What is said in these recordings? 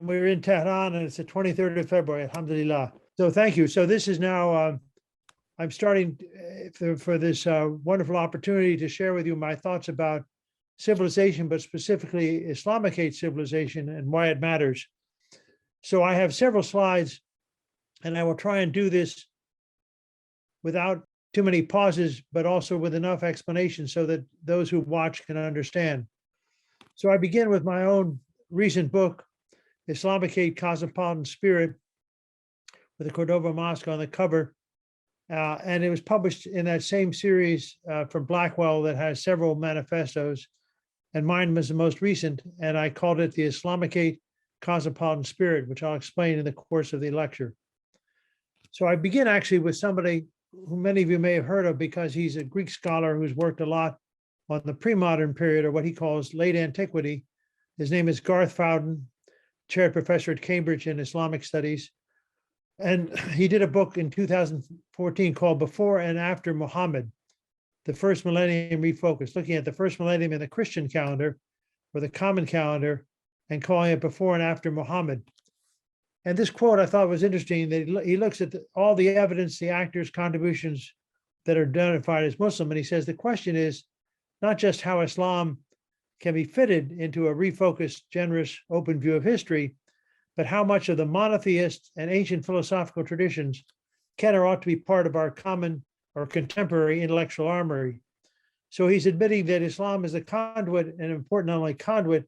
We're in Tehran, and it's the 23rd of February. Alhamdulillah. So thank you. So this is now, I'm starting for this wonderful opportunity to share with you my thoughts about civilization, but specifically Islamicate civilization and why it matters. So I have several slides, and I will try and do this without too many pauses, but also with enough explanation so that those who watch can understand. So I begin with my own recent book, Islamicate, Cosmopolitan Spirit, with the Cordova Mosque on the cover. And it was published in that same series from Blackwell that has several manifestos, and mine was the most recent, and I called it the Islamicate Cosmopolitan Spirit, which I'll explain in the course of the lecture. So I begin actually with somebody who many of you may have heard of because he's a Greek scholar who's worked a lot on the pre-modern period, or what he calls late antiquity. His name is Garth Fowden, chair professor at Cambridge in Islamic Studies. And he did a book in 2014 called Before and After Muhammad, the First Millennium Refocused, looking at the first millennium in the Christian calendar or the common calendar and calling it Before and After Muhammad. And this quote I thought was interesting, that he looks at all the evidence, the actors' contributions that are identified as Muslim. And he says, the question is not just how Islam can be fitted into a refocused, generous, open view of history, but how much of the monotheist and ancient philosophical traditions can or ought to be part of our common or contemporary intellectual armory. So he's admitting that Islam is a conduit, and important not only conduit,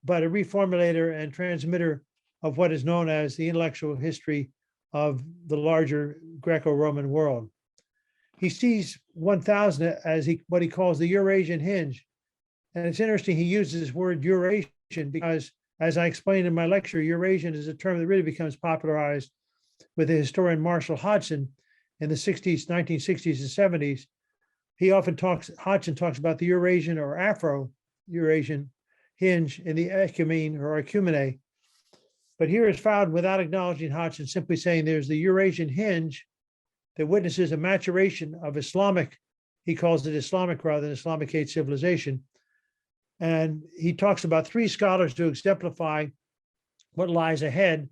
but a reformulator and transmitter of what is known as the intellectual history of the larger Greco-Roman world. He sees 1000 as what he calls the Eurasian hinge. And it's interesting, he uses this word Eurasian because, as I explained in my lecture, Eurasian is a term that really becomes popularized with the historian Marshall Hodgson in the 1960s and 70s. Hodgson talks about the Eurasian or Afro-Eurasian hinge in the ecumene or ecumene. But here is found, without acknowledging Hodgson, simply saying there's the Eurasian hinge that witnesses a maturation of Islamic, he calls it Islamic rather than Islamicate civilization. And he talks about three scholars to exemplify what lies ahead.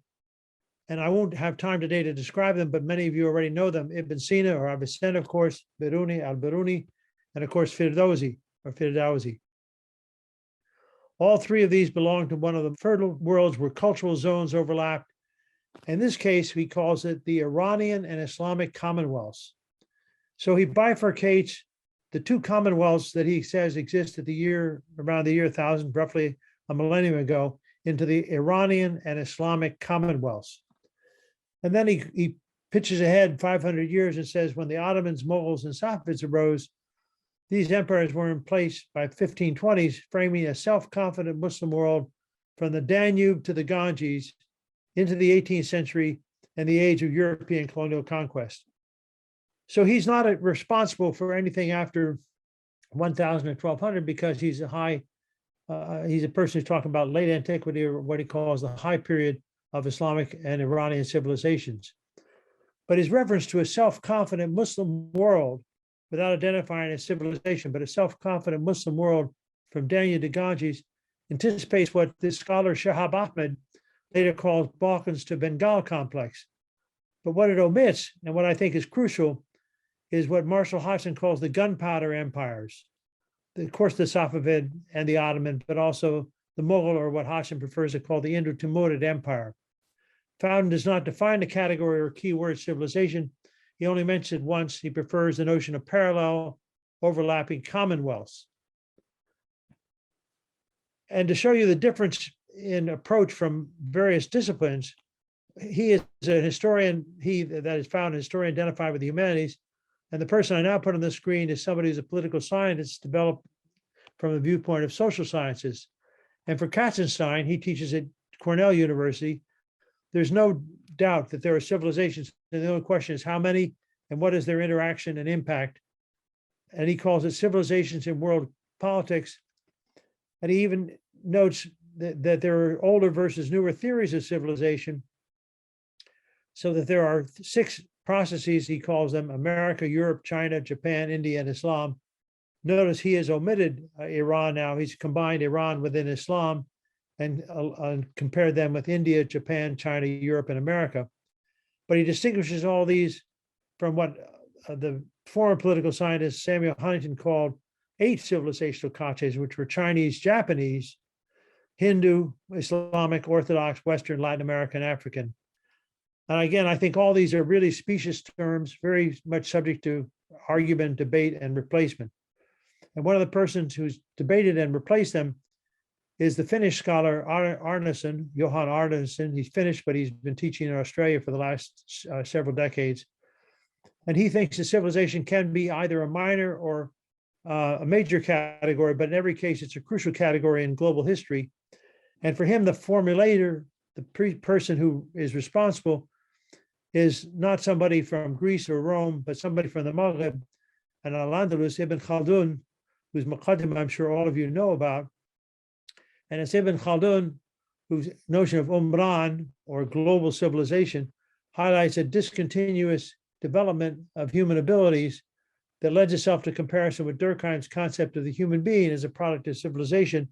And I won't have time today to describe them, but many of you already know them: Ibn Sina or Avicenna, of course, Biruni, al-Biruni, and of course, Firdausi or Firdausi. All three of these belong to one of the fertile worlds where cultural zones overlapped. In this case, he calls it the Iranian and Islamic commonwealths. So he bifurcates the two commonwealths that he says exist around the year 1000, roughly a millennium ago, into the Iranian and Islamic commonwealths. And then he pitches ahead 500 years and says, when the Ottomans, Mughals, and Safavids arose, these empires were in place by 1520s, framing a self-confident Muslim world from the Danube to the Ganges into the 18th century and the age of European colonial conquest. So he's not responsible for anything after 1000 and 1200 because he's a person who's talking about late antiquity, or what he calls the high period of Islamic and Iranian civilizations. But his reference to a self-confident Muslim world, without identifying a civilization, but a self-confident Muslim world from Danube to Ganges, anticipates what this scholar Shahab Ahmed later calls Balkans to Bengal complex. But what it omits, and what I think is crucial, is what Marshall Hodgson calls the gunpowder empires. Of course, the Safavid and the Ottoman, but also the Mughal, or what Hodgson prefers to call the Indo-Timurid Empire. Fowden does not define the category or keyword civilization. He only mentioned it once. He prefers the notion of parallel, overlapping commonwealths. And to show you the difference in approach from various disciplines, he is a historian, that is found a historian identified with the humanities. And the person I now put on the screen is somebody who's a political scientist developed from the viewpoint of social sciences. And for Katzenstein, he teaches at Cornell University. There's no doubt that there are civilizations, and the only question is how many and what is their interaction and impact. And he calls it civilizations in world politics. And he even notes that there are older versus newer theories of civilization, so that there are 6 processes, he calls them: America, Europe, China, Japan, India, and Islam. Notice he has omitted Iran now. He's combined Iran within Islam and compared them with India, Japan, China, Europe, and America. But he distinguishes all these from what the former political scientist Samuel Huntington called 8 civilizational caches, which were Chinese, Japanese, Hindu, Islamic, Orthodox, Western, Latin American, African. And again, I think all these are really specious terms, very much subject to argument, debate, and replacement. And one of the persons who's debated and replaced them is the Finnish scholar ARNASON, Johan Arnason. He's Finnish, but he's been teaching in Australia for the last several decades. And he thinks that civilization can be either a minor or a major category, but in every case, it's a crucial category in global history. And for him, the formulator, the person who is responsible, is not somebody from Greece or Rome, but somebody from the Maghreb and Al-Andalus, Ibn Khaldun, whose Muqaddimah I'm sure all of you know about. And it's Ibn Khaldun whose notion of Umran, or global civilization, highlights a discontinuous development of human abilities that lends itself to comparison with Durkheim's concept of the human being as a product of civilization.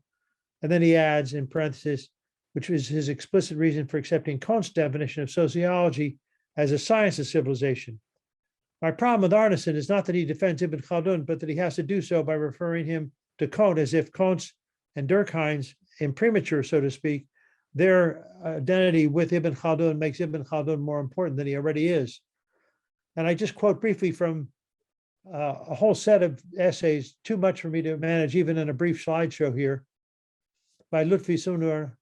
And then he adds in parenthesis, which is his explicit reason for accepting Kant's definition of sociology as a science of civilization. My problem with Arnason is not that he defends Ibn Khaldun, but that he has to do so by referring him to Kant as if Kant's and Durkheim's imprimatur, so to speak, their identity with Ibn Khaldun makes Ibn Khaldun more important than he already is. And I just quote briefly from a whole set of essays, too much for me to manage even in a brief slideshow here, by Lutfi Sunur,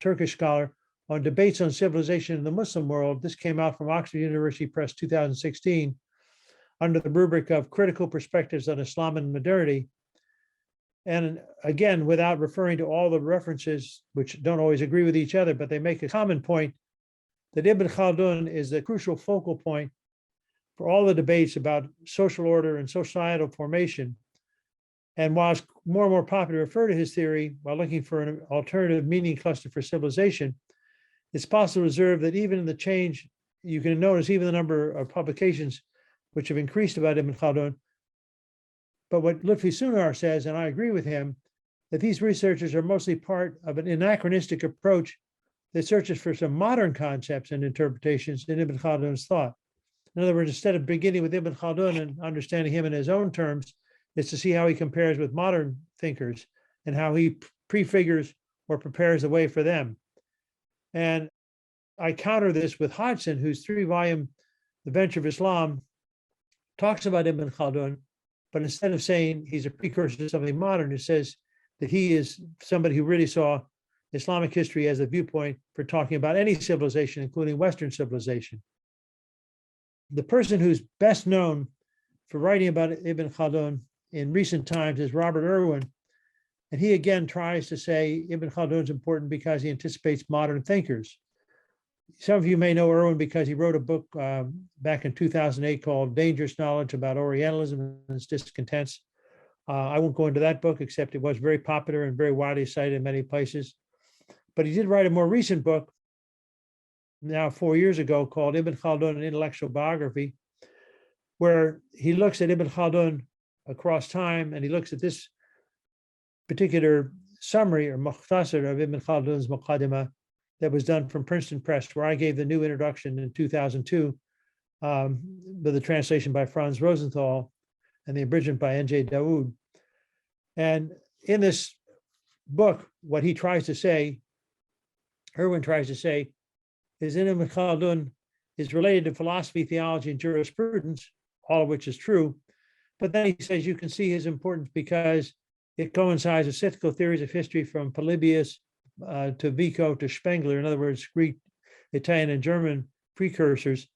Turkish scholar, on debates on civilization in the Muslim world. This came out from Oxford University Press 2016 under the rubric of Critical Perspectives on Islam and Modernity. And again, without referring to all the references, which don't always agree with each other, but they make a common point that Ibn Khaldun is the crucial focal point for all the debates about social order and societal formation. And while it's more and more popular to refer to his theory while looking for an alternative meaning cluster for civilization, it's possible to observe that even in the change, you can notice even the number of publications which have increased about Ibn Khaldun. But what Lutfi Sunnar says, and I agree with him, that these researchers are mostly part of an anachronistic approach that searches for some modern concepts and interpretations in Ibn Khaldun's thought. In other words, instead of beginning with Ibn Khaldun and understanding him in his own terms, it's to see how he compares with modern thinkers and how he prefigures or prepares the way for them. And I counter this with Hodgson, whose 3-volume The Venture of Islam talks about Ibn Khaldun, but instead of saying he's a precursor to something modern, it says that he is somebody who really saw Islamic history as a viewpoint for talking about any civilization, including Western civilization. The person who's best known for writing about Ibn Khaldun in recent times is Robert Irwin. And he again tries to say Ibn Khaldun is important because he anticipates modern thinkers. Some of you may know Irwin because he wrote a book back in 2008 called Dangerous Knowledge about Orientalism and its discontents. I won't go into that book, except it was very popular and very widely cited in many places. But he did write a more recent book, now 4 years ago, called Ibn Khaldun, an Intellectual Biography, where he looks at Ibn Khaldun across time, and he looks at this particular summary or mukhtasar of Ibn Khaldun's Muqaddimah that was done from Princeton Press, where I gave the new introduction in 2002 with the translation by Franz Rosenthal and the abridgment by N.J. Dawood. And in this book, what he tries to say, Irwin tries to say, is in Ibn Khaldun is related to philosophy, theology, and jurisprudence, all of which is true. But then he says you can see his importance because it coincides with cyclical theories of history from Polybius to Vico to Spengler, in other words, Greek, Italian, and German precursors,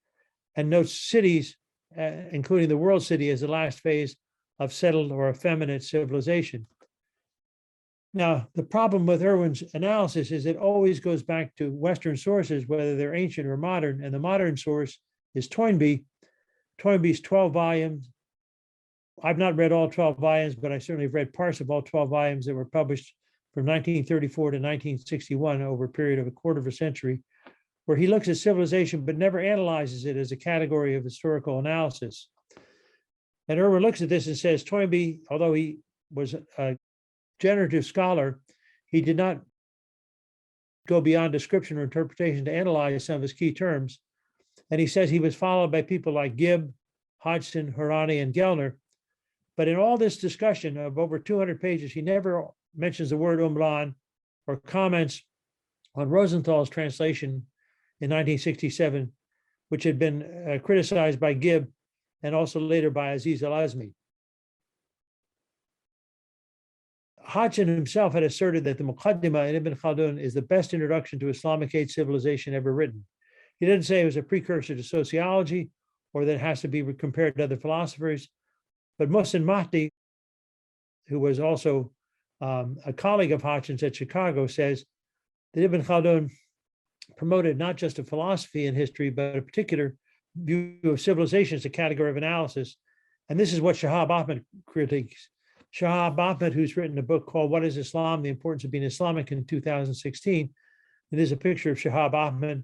and notes cities, including the world city, as the last phase of settled or effeminate civilization. Now, the problem with Irwin's analysis is it always goes back to Western sources, whether they're ancient or modern, and the modern source is Toynbee. Toynbee's 12 volumes. I've not read all 12 volumes, but I certainly have read parts of all 12 volumes that were published from 1934 to 1961 over a period of a quarter of a century, where he looks at civilization but never analyzes it as a category of historical analysis. And Irwin looks at this and says, Toynbee, although he was a generative scholar, he did not go beyond description or interpretation to analyze some of his key terms. And he says he was followed by people like Gibb, Hodgson, Harani, and Gellner. But in all this discussion of over 200 pages, he never mentions the word umlan or comments on Rosenthal's translation in 1967, which had been criticized by Gibb and also later by Aziz al-Azmi. Hodgson himself had asserted that the Muqaddimah in Ibn Khaldun is the best introduction to Islamicate civilization ever written. He didn't say it was a precursor to sociology or that it has to be compared to other philosophers, but Mohsen Mahdi, who was also a colleague of Hodgson's at Chicago, says that Ibn Khaldun promoted not just a philosophy in history, but a particular view of civilization as a category of analysis. And this is what Shahab Ahmed critiques. Shahab Ahmed, who's written a book called What is Islam? The Importance of Being Islamic in 2016. It is a picture of Shahab Ahmed.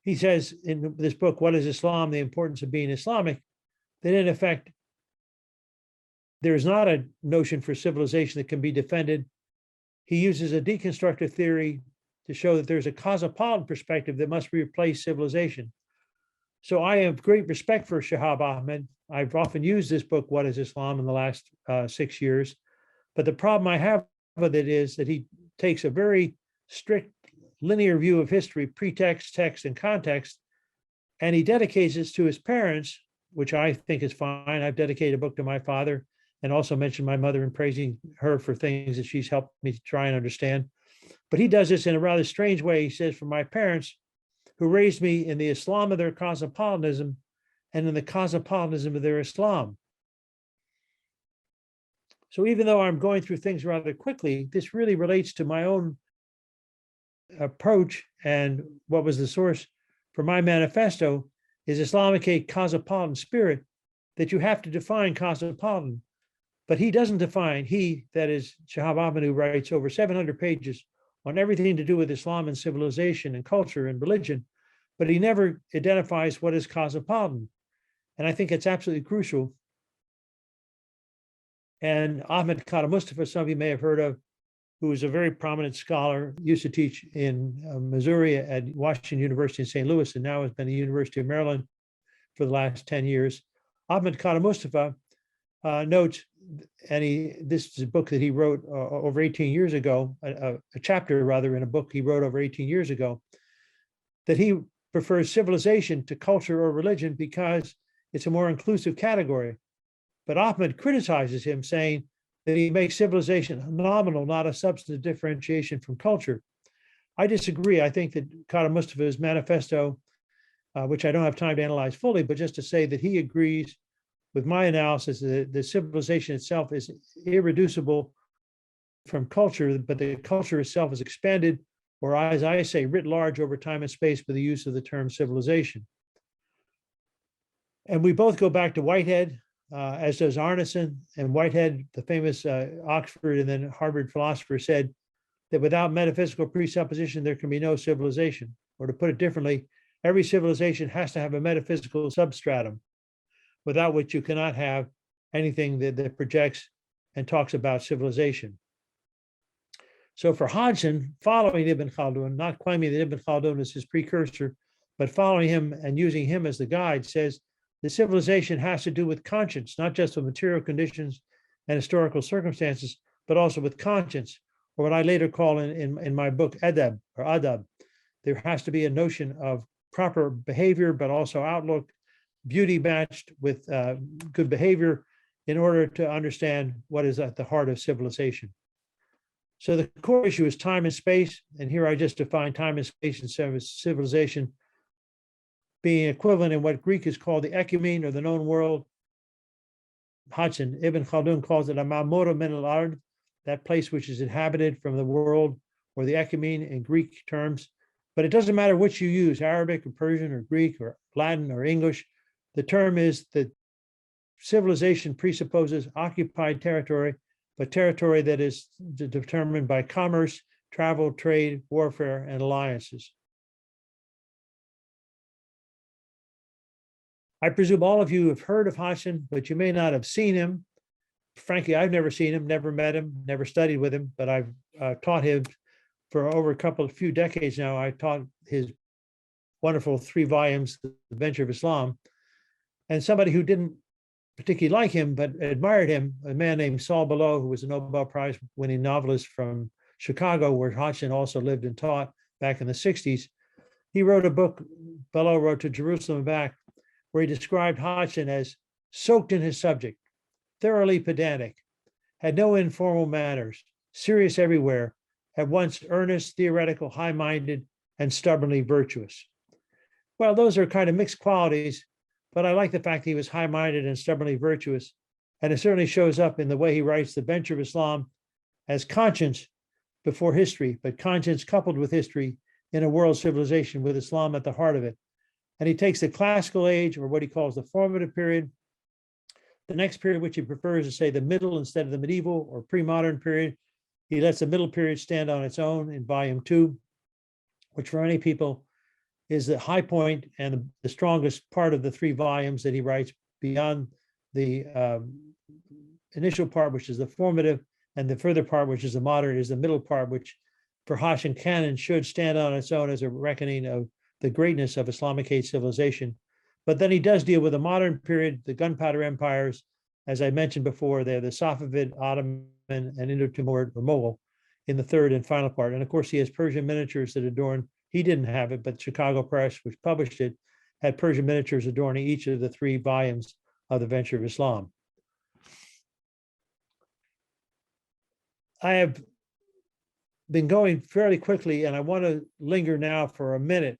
He says in this book, What is Islam? The Importance of Being Islamic, that in effect, there is not a notion for civilization that can be defended. He uses a deconstructive theory to show that there's a cosmopolitan perspective that must replace civilization. So I have great respect for Shahab Ahmed. I've often used this book, What is Islam, in the last 6 years. But the problem I have with it is that he takes a very strict linear view of history, pretext, text, and context, and he dedicates it to his parents, which I think is fine. I've dedicated a book to my father and also mentioned my mother in praising her for things that she's helped me to try and understand. But he does this in a rather strange way. He says, for my parents, who raised me in the Islam of their cosmopolitanism and in the cosmopolitanism of their Islam. So even though I'm going through things rather quickly, this really relates to my own approach, and what was the source for my manifesto is Islamicate cosmopolitan spirit, that you have to define cosmopolitan. But he doesn't define, that is Shahab Ahmed, who writes over 700 pages on everything to do with Islam and civilization and culture and religion, but he never identifies what is cosmopolitan. And I think it's absolutely crucial. And Ahmed Khattab Mustafa, some of you may have heard of, who is a very prominent scholar, used to teach in Missouri at Washington University in St. Louis, and now has been at the University of Maryland for the last 10 years. Ahmed Khattab Mustafa notes, and this is a book that he wrote over 18 years ago, a chapter rather in a book he wrote over 18 years ago, that he prefers civilization to culture or religion because it's a more inclusive category. But Ahmed criticizes him, saying that he makes civilization nominal, not a substantive differentiation from culture. I disagree. I think that Khattab Mustafa's manifesto, which I don't have time to analyze fully, but just to say that he agrees with my analysis that the civilization itself is irreducible from culture, but the culture itself is expanded, or as I say, writ large over time and space by the use of the term civilization. And we both go back to Whitehead, as does Arnason. And Whitehead, the famous Oxford and then Harvard philosopher, said that without metaphysical presupposition, there can be no civilization. Or to put it differently, every civilization has to have a metaphysical substratum, without which you cannot have anything that projects and talks about civilization. So for Hodgson, following Ibn Khaldun, not claiming that Ibn Khaldun is his precursor, but following him and using him as the guide, says the civilization has to do with conscience, not just with material conditions and historical circumstances, but also with conscience, or what I later call in my book, adab or adab. There has to be a notion of proper behavior, but also outlook, beauty matched with good behavior in order to understand what is at the heart of civilization. So the core issue is time and space. And here I just define time and space and civilization being equivalent in what Greek is called the ecumene, or the known world. Hodgson, Ibn Khaldun calls it a ma'mura min al-ard, that place which is inhabited from the world, or the ecumene in Greek terms. But it doesn't matter which you use, Arabic or Persian or Greek or Latin or English. The term is that civilization presupposes occupied territory, but territory that is determined by commerce, travel, trade, warfare, and alliances. I presume all of you have heard of Hodgson, but you may not have seen him. Frankly, I've never seen him, never met him, never studied with him, but I've taught him for over a few decades now, I taught his wonderful 3 volumes, The Venture of Islam. And somebody who didn't particularly like him, but admired him, a man named Saul Bellow, who was a Nobel Prize winning novelist from Chicago, where Hodgson also lived and taught back in the 60s. He wrote a book, Bellow wrote To Jerusalem and Back, where he described Hodgson as soaked in his subject, thoroughly pedantic, had no informal manners, serious everywhere, at once earnest, theoretical, high-minded, and stubbornly virtuous. Well, those are kind of mixed qualities, but I like the fact that he was high-minded and stubbornly virtuous, and it certainly shows up in the way he writes The Venture of Islam as conscience before history, but conscience coupled with history in a world civilization with Islam at the heart of it. And he takes the classical age, or what he calls the formative period, the next period, which he prefers to say the middle instead of the medieval or pre-modern period. He lets the middle period stand on its own in volume 2, which for many people is the high point and the strongest part of the 3 volumes that he writes, beyond the initial part, which is the formative, and the further part, which is the modern, is the middle part, which for Hodgson can and should stand on its own as a reckoning of the greatness of Islamicate civilization. But then he does deal with the modern period, the gunpowder empires. As I mentioned before, they're the Safavid, Ottoman, and Indo-Timur or Mughal in the 3rd and final part. And of course, he has Persian miniatures that adorn, he didn't have it, but Chicago Press, which published it, had Persian miniatures adorning each of the 3 volumes of The Venture of Islam. I have been going fairly quickly, and I want to linger now for a minute,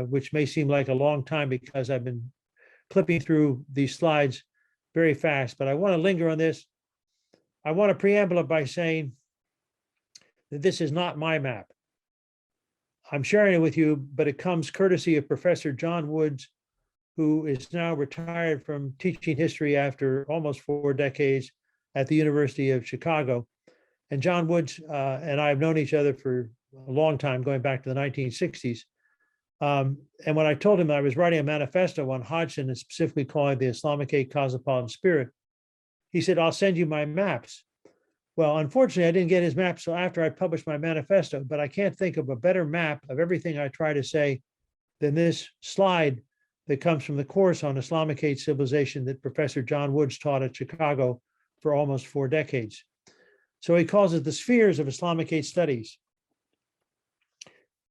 which may seem like a long time because I've been clipping through these slides very fast, but I want to linger on this. I want to preamble it by saying that this is not my map. I'm sharing it with you, but it comes courtesy of Professor John Woods, who is now retired from teaching history after almost 4 decades at the University of Chicago. And John Woods and I have known each other for a long time, going back to the 1960s. And when I told him I was writing a manifesto on Hodgson and specifically calling it the Islamicate Cosmopolitan Spirit, he said, I'll send you my maps. Well, unfortunately, I didn't get his map until after I published my manifesto, but I can't think of a better map of everything I try to say than this slide that comes from the course on Islamicate civilization that Professor John Woods taught at Chicago for almost 4 decades. So he calls it the spheres of Islamicate studies.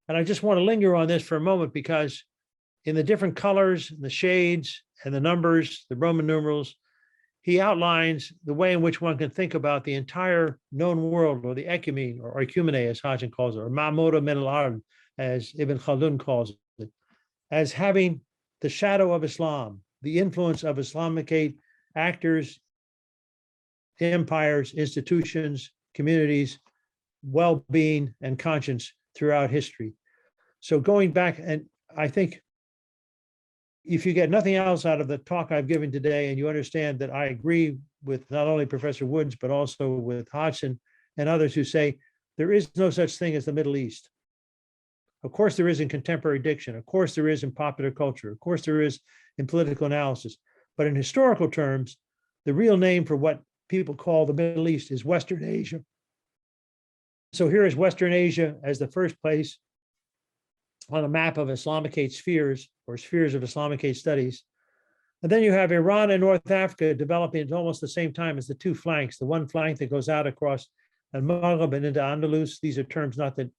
And I just want to linger on this for a moment because in the different colors, and the shades, and the numbers, the Roman numerals, he outlines the way in which one can think about the entire known world, or the ecumene, or oikumene, as Hodgson calls it, or ma'moda min al-ard, as Ibn Khaldun calls it, as having the shadow of Islam, the influence of Islamicate actors, empires, institutions, communities, well-being, and conscience throughout history. So going back, and I think if you get nothing else out of the talk I've given today, and you understand that I agree with not only Professor Woods, but also with Hodgson and others who say there is no such thing as the Middle East. Of course there is in contemporary diction. Of course there is in popular culture. Of course there is in political analysis. But in historical terms, the real name for what people call the Middle East is Western Asia. So here is Western Asia as the first place on a map of Islamicate spheres, or spheres of Islamicate studies. And then you have Iran and North Africa developing at almost the same time as the 2 flanks, the one flank that goes out across Al-Maghrib and into Andalus. These are terms not that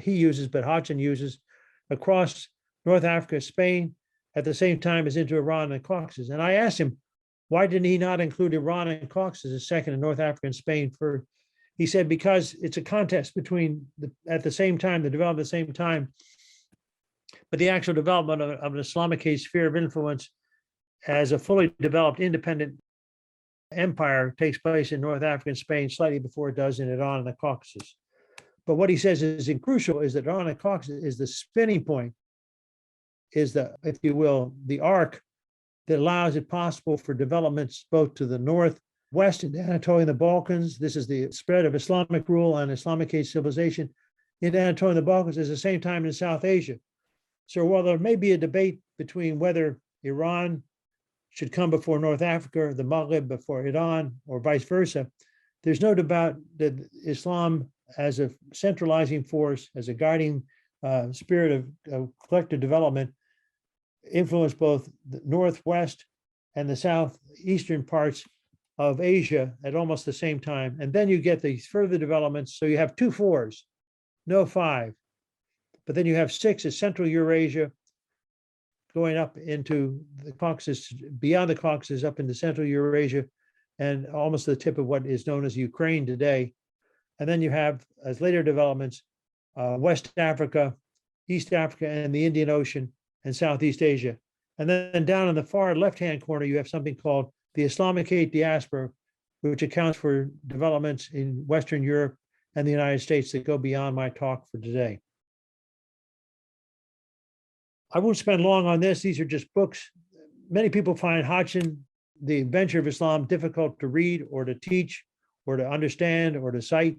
he uses, but Hodgson uses, across North Africa, Spain, at the same time as into Iran and Caucasus. And I asked him, why didn't he not include Iran and Caucasus as second, and North Africa and Spain for? He said, because it's a contest between, at the same time, the development at the same time, but the actual development of an Islamicate sphere of influence as a fully developed independent empire takes place in North Africa and Spain slightly before it does in Iran and the Caucasus. But what he says is crucial is that Iran and Caucasus is the spinning point, is the, if you will, the arc that allows it possible for developments both to the northwest in Anatolia and the Balkans. This is the spread of Islamic rule and Islamicate civilization in Anatolia and the Balkans at the same time in South Asia. So while there may be a debate between whether Iran should come before North Africa, or the Maghrib before Iran, or vice versa, there's no doubt that Islam as a centralizing force, as a guiding spirit of collective development, influenced both the northwest and the southeastern parts of Asia at almost the same time. And then you get these further developments. So you have 2 4s, no 5. But then you have 6 as Central Eurasia, going up into the Caucasus, beyond the Caucasus, up into Central Eurasia, and almost the tip of what is known as Ukraine today. And then you have, as later developments, West Africa, East Africa, and the Indian Ocean, and Southeast Asia. And then down in the far left-hand corner, you have something called the Islamicate diaspora, which accounts for developments in Western Europe and the United States that go beyond my talk for today. I won't spend long on this. These are just books. Many people find Hodgson, The Adventure of Islam, difficult to read or to teach or to understand or to cite.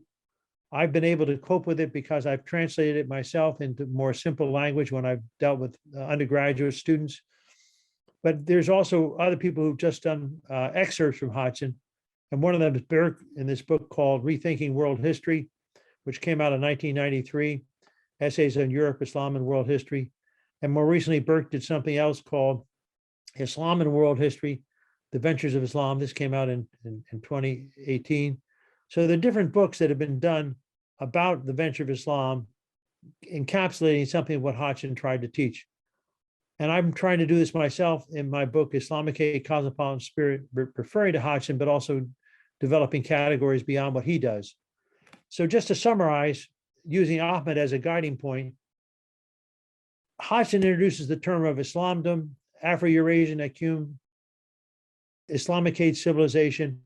I've been able to cope with it because I've translated it myself into more simple language when I've dealt with undergraduate students. But there's also other people who've just done excerpts from Hodgson. And one of them is Burke in this book called Rethinking World History, which came out in 1993, Essays on Europe, Islam, and World History. And more recently, Burke did something else called Islam and World History, The Ventures of Islam. This came out in 2018. So there are different books that have been done about the venture of Islam, encapsulating something of what Hodgson tried to teach. And I'm trying to do this myself in my book, Islamicate, Cosmopolitan Spirit, referring to Hodgson, but also developing categories beyond what he does. So just to summarize, using Ahmed as a guiding point, Hodgson introduces the term of Islamdom, Afro-Eurasian Akum, Islamicate civilization.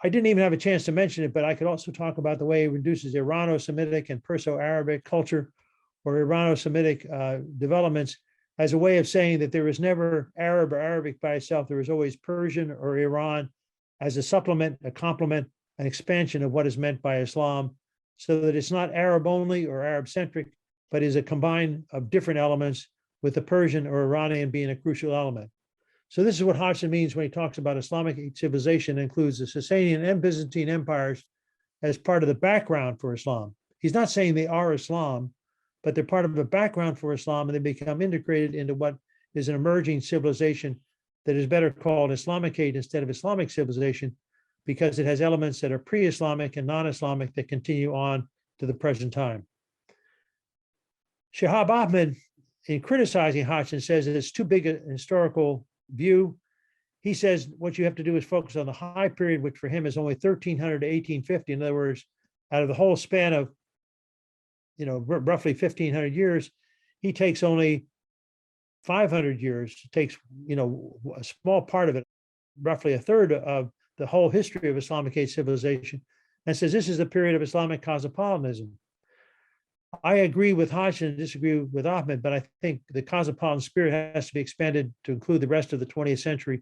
I didn't even have a chance to mention it, but I could also talk about the way he reduces Irano-Semitic and Perso-Arabic culture or Irano-Semitic developments as a way of saying that there was never Arab or Arabic by itself. There was always Persian or Iran as a supplement, a complement, an expansion of what is meant by Islam, so that it's not Arab only or Arab-centric, but is a combine of different elements, with the Persian or Iranian being a crucial element. So this is what Hodgson means when he talks about Islamic civilization. It includes the Sasanian and Byzantine empires as part of the background for Islam. He's not saying they are Islam, but they're part of a background for Islam, and they become integrated into what is an emerging civilization that is better called Islamicate instead of Islamic civilization, because it has elements that are pre-Islamic and non-Islamic that continue on to the present time. Shahab Ahmed, in criticizing Hodgson, says that it's too big a historical view. He says what you have to do is focus on the high period, which for him is only 1300 to 1850. In other words, out of the whole span of, roughly 1500 years, he takes only 500 years, takes, a small part of it, roughly a third of the whole history of Islamicate civilization, and says this is the period of Islamic cosmopolitanism. I agree with Hodgson and disagree with Ahmed, but I think the cosmopolitan spirit has to be expanded to include the rest of the 20th century.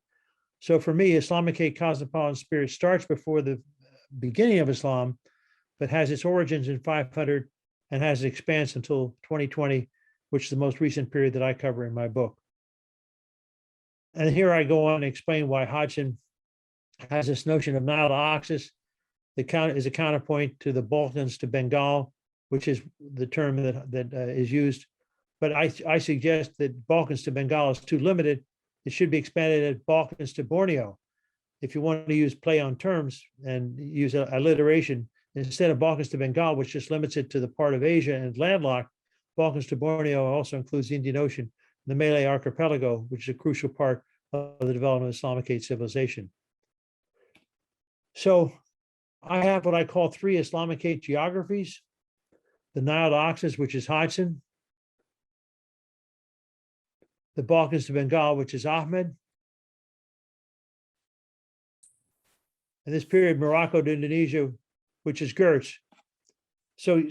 So for me, Islamicate cosmopolitan spirit starts before the beginning of Islam, but has its origins in 500 and has its expanse until 2020, which is the most recent period that I cover in my book. And here I go on and explain why Hodgson has this notion of Nile to Oxus. The count is a counterpoint to the Balkans to Bengal, which is the term that is used. But I suggest that Balkans to Bengal is too limited. It should be expanded as Balkans to Borneo. If you want to use play on terms and use alliteration, instead of Balkans to Bengal, which just limits it to the part of Asia and landlocked, Balkans to Borneo also includes the Indian Ocean, the Malay Archipelago, which is a crucial part of the development of Islamicate civilization. So I have what I call 3 Islamicate geographies: the Nile to Oxus, which is Hodgson; the Balkans to Bengal, which is Ahmed; and this period, Morocco to Indonesia, which is Gertz. So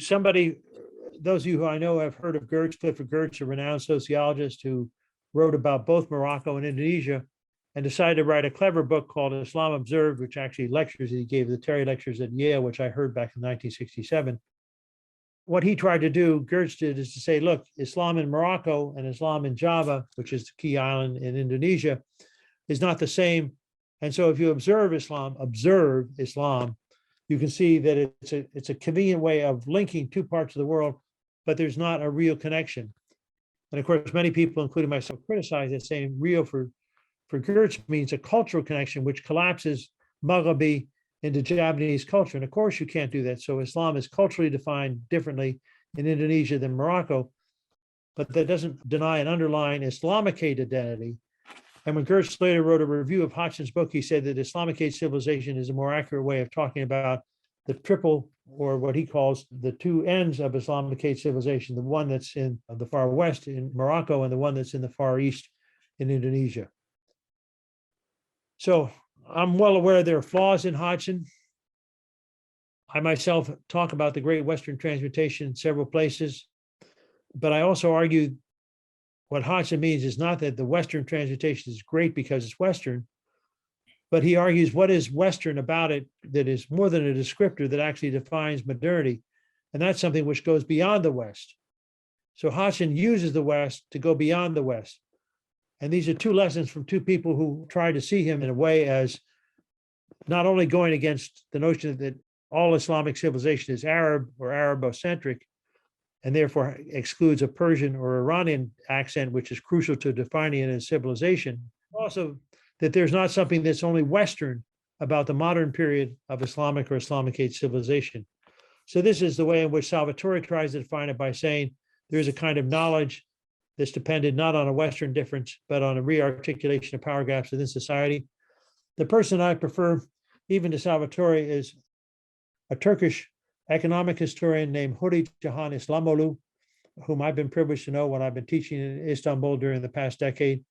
those of you who I know have heard of Gertz, Clifford Gertz, a renowned sociologist who wrote about both Morocco and Indonesia, and decided to write a clever book called Islam Observed, which actually lectures he gave the Terry lectures at Yale, which I heard back in 1967. What he tried to do, Gertz did, is to say, look, Islam in Morocco and Islam in Java, which is the key island in Indonesia, is not the same. And so if you observe Islam, you can see that it's a convenient way of linking two parts of the world, but there's not a real connection. And of course, many people, including myself, criticize it, saying real for Gertz means a cultural connection, which collapses Maghrebi into Japanese culture. And of course, you can't do that. So Islam is culturally defined differently in Indonesia than Morocco, but that doesn't deny an underlying Islamicate identity. And when Gertz later wrote a review of Hodgson's book, he said that Islamicate civilization is a more accurate way of talking about the triple, or what he calls the two ends of Islamicate civilization, the one that's in the far west in Morocco and the one that's in the far east in Indonesia. So I'm well aware there are flaws in Hodgson. I myself talk about the Great Western Transmutation in several places, but I also argue what Hodgson means is not that the Western transmutation is great because it's Western, but he argues what is Western about it that is more than a descriptor that actually defines modernity. And that's something which goes beyond the West. So Hodgson uses the West to go beyond the West. And these are two lessons from two people who try to see him in a way as not only going against the notion that all Islamic civilization is Arab or Arabocentric, and therefore excludes a Persian or Iranian accent, which is crucial to defining it as civilization. Also, that there's not something that's only Western about the modern period of Islamic or Islamicate civilization. So this is the way in which Salvatore tries to define it by saying there's a kind of knowledge that's dependent not on a Western difference, but on a re-articulation of power gaps within society. The person I prefer, even to Salvatore, is a Turkish economic historian named Huri Cihan Islamolu, whom I've been privileged to know when I've been teaching in Istanbul during the past decade.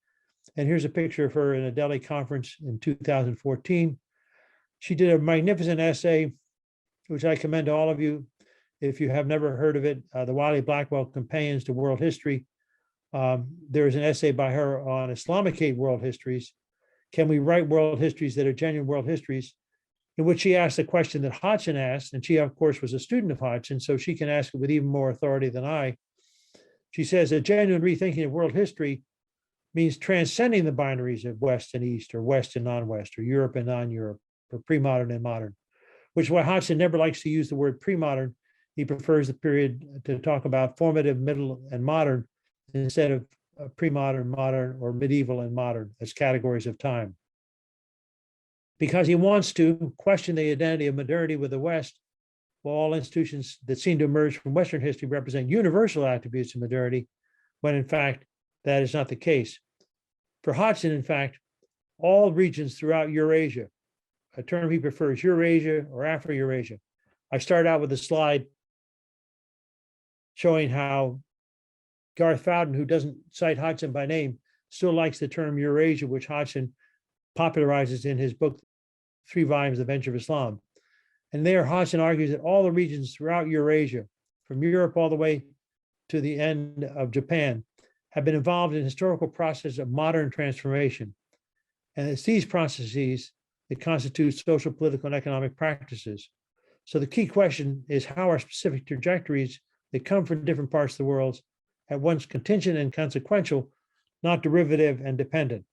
And here's a picture of her in a Delhi conference in 2014. She did a magnificent essay, which I commend to all of you if you have never heard of it, the Wiley Blackwell Companions to World History. There is an essay by her on Islamicate world histories. Can we write world histories that are genuine world histories? In which she asked the question that Hodgson asked, and she, of course, was a student of Hodgson, so she can ask it with even more authority than I. She says, a genuine rethinking of world history means transcending the binaries of West and East, or West and non-West, or Europe and non-Europe, or pre-modern and modern, which is why Hodgson never likes to use the word pre-modern. He prefers the period to talk about formative, middle, and modern, instead of pre-modern, modern, or medieval and modern as categories of time. Because he wants to question the identity of modernity with the West, while all institutions that seem to emerge from Western history represent universal attributes of modernity, when in fact, that is not the case. For Hodgson, in fact, all regions throughout Eurasia, a term he prefers, Eurasia or Afro-Eurasia. I start out with a slide showing how Garth Fowden, who doesn't cite Hodgson by name, still likes the term Eurasia, which Hodgson popularizes in his book, 3 volumes, The Venture of Islam. And there, Hodgson argues that all the regions throughout Eurasia, from Europe all the way to the end of Japan, have been involved in historical process of modern transformation. And it's these processes that constitute social, political, and economic practices. So the key question is how are specific trajectories that come from different parts of the world at once contingent and consequential, not derivative and dependent.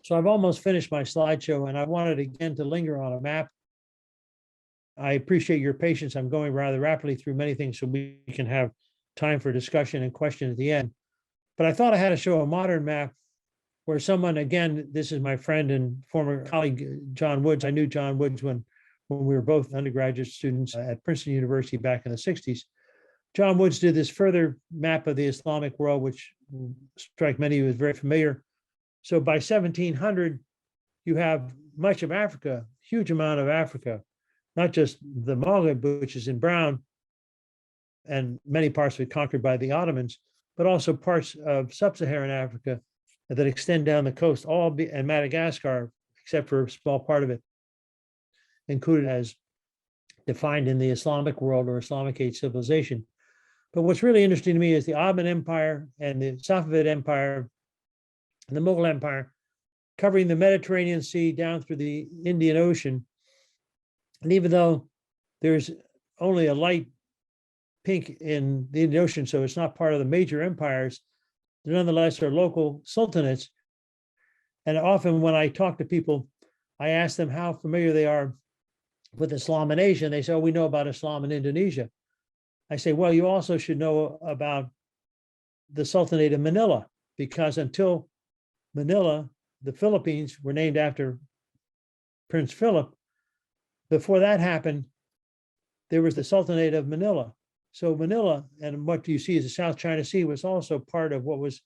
So I've almost finished my slideshow, and I wanted again to linger on a map. I appreciate your patience. I'm going rather rapidly through many things so we can have time for discussion and question at the end. But I thought I had to show a modern map where someone, again, this is my friend and former colleague, John Woods. I knew John Woods when we were both undergraduate students at Princeton University back in the 60s. John Woods did this further map of the Islamic world, which strike many of you as very familiar. So by 1700, you have much of Africa, huge amount of Africa, not just the Maghreb, which is in brown, and many parts of it conquered by the Ottomans, but also parts of sub-Saharan Africa that extend down the coast, and Madagascar, except for a small part of it, included as defined in the Islamic world or Islamicate civilization. But what's really interesting to me is the Ottoman Empire and the Safavid Empire and the Mughal Empire, covering the Mediterranean Sea down through the Indian Ocean. And even though there's only a light pink in the Indian Ocean, so it's not part of the major empires, there nonetheless are local sultanates. And often when I talk to people I ask them how familiar they are with Islam in Asia, and they say, oh, we know about Islam in Indonesia. I say, well, you also should know about the Sultanate of Manila, because until Manila, the Philippines were named after Prince Philip. Before that happened, there was the Sultanate of Manila. So Manila, and what you see as the South China Sea, was also part of what was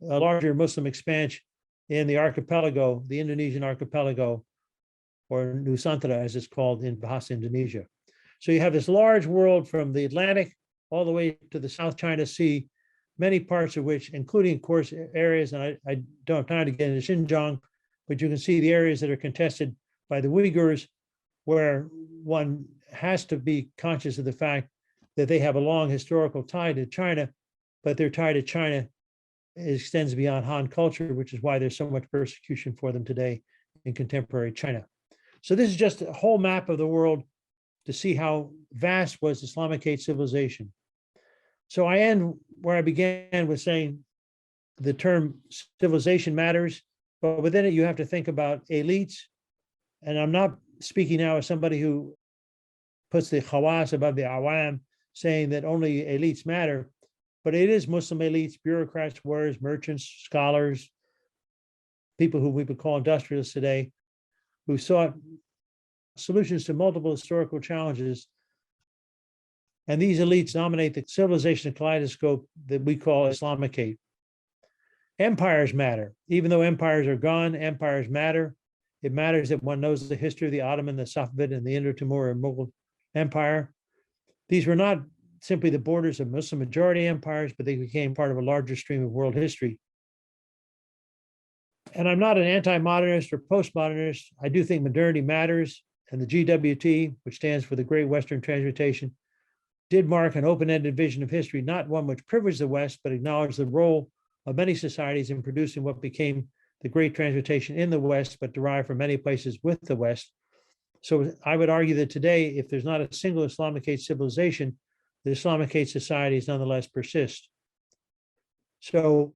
a larger Muslim expansion in the archipelago, the Indonesian archipelago, or Nusantara, as it's called in Bahasa Indonesia. So you have this large world from the Atlantic all the way to the South China Sea, many parts of which, including, of course, areas, and I don't have time to get into Xinjiang, but you can see the areas that are contested by the Uyghurs, where one has to be conscious of the fact that they have a long historical tie to China, but their tie to China extends beyond Han culture, which is why there's so much persecution for them today in contemporary China. So this is just a whole map of the world to see how vast was Islamicate civilization. So I end where I began with saying the term civilization matters, but within it you have to think about elites. And I'm not speaking now as somebody who puts the khawas above the awam, saying that only elites matter, but it is Muslim elites, bureaucrats, warriors, merchants, scholars, people who we would call industrialists today, who sought solutions to multiple historical challenges. And these elites dominate the civilization kaleidoscope that we call Islamicate. Empires matter. Even though empires are gone, empires matter. It matters that one knows the history of the Ottoman, the Safavid, and the Indo-Timur and Mughal Empire. These were not simply the borders of Muslim majority empires, but they became part of a larger stream of world history. And I'm not an anti-modernist or postmodernist. I do think modernity matters, and the GWT, which stands for the Great Western Transmutation, did mark an open-ended vision of history, not one which privileged the West, but acknowledged the role of many societies in producing what became the Great Transmutation in the West, but derived from many places with the West. So I would argue that today, if there's not a single Islamicate civilization, the Islamicate societies nonetheless persist. So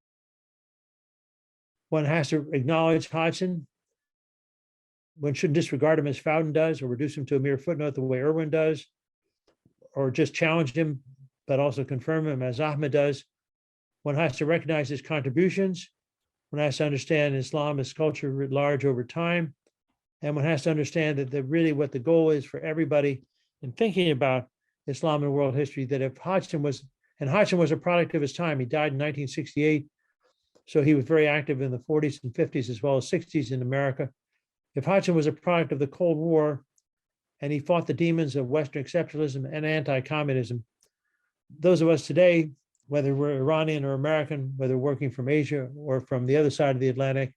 one has to acknowledge Hodgson. One shouldn't disregard him as Fowden does, or reduce him to a mere footnote the way IRWIN does, or just challenge him, but also confirm him as Ahmed does. One has to recognize his contributions. One has to understand Islam as culture writ large over time. And one has to understand that really what the goal is for everybody in thinking about Islam and world history, that if Hodgson was a product of his time, he died in 1968. So he was very active in the 40s and 50s as well as 60s in America. If Hodgson was a product of the Cold War and he fought the demons of Western exceptionalism and anti-communism, those of us today, whether we're Iranian or American, whether working from Asia or from the other side of the Atlantic,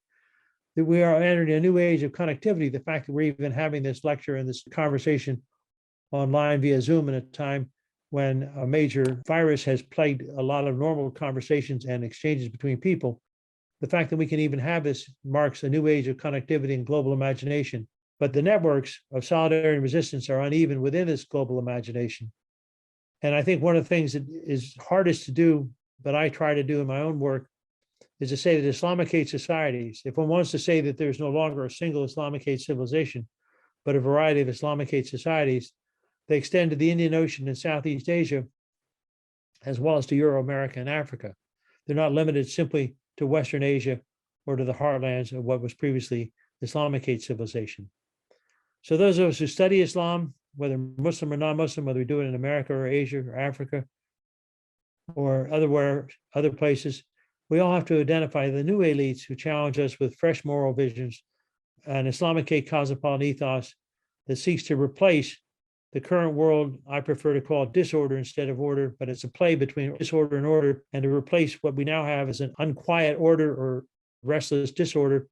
that we are entering a new age of connectivity. The fact that we're even having this lecture and this conversation online via Zoom at a time when a major virus has plagued a lot of normal conversations and exchanges between people, the fact that we can even have this marks a new age of connectivity and global imagination. But the networks of solidarity and resistance are uneven within this global imagination. And I think one of the things that is hardest to do, but I try to do in my own work, is to say that Islamicate societies, if one wants to say that there's no longer a single Islamicate civilization, but a variety of Islamicate societies, they extend to the Indian Ocean and Southeast Asia, as well as to Euro-America and Africa. They're not limited simply to Western Asia or to the heartlands of what was previously Islamicate civilization. So those of us who study Islam, whether Muslim or non-Muslim, whether we do it in America or Asia or Africa or other places, we all have to identify the new elites who challenge us with fresh moral visions, an Islamicate cosmopolitan ethos that seeks to replace the current world. I prefer to call it disorder instead of order, but it's a play between disorder and order, and to replace what we now have as an unquiet order or restless disorder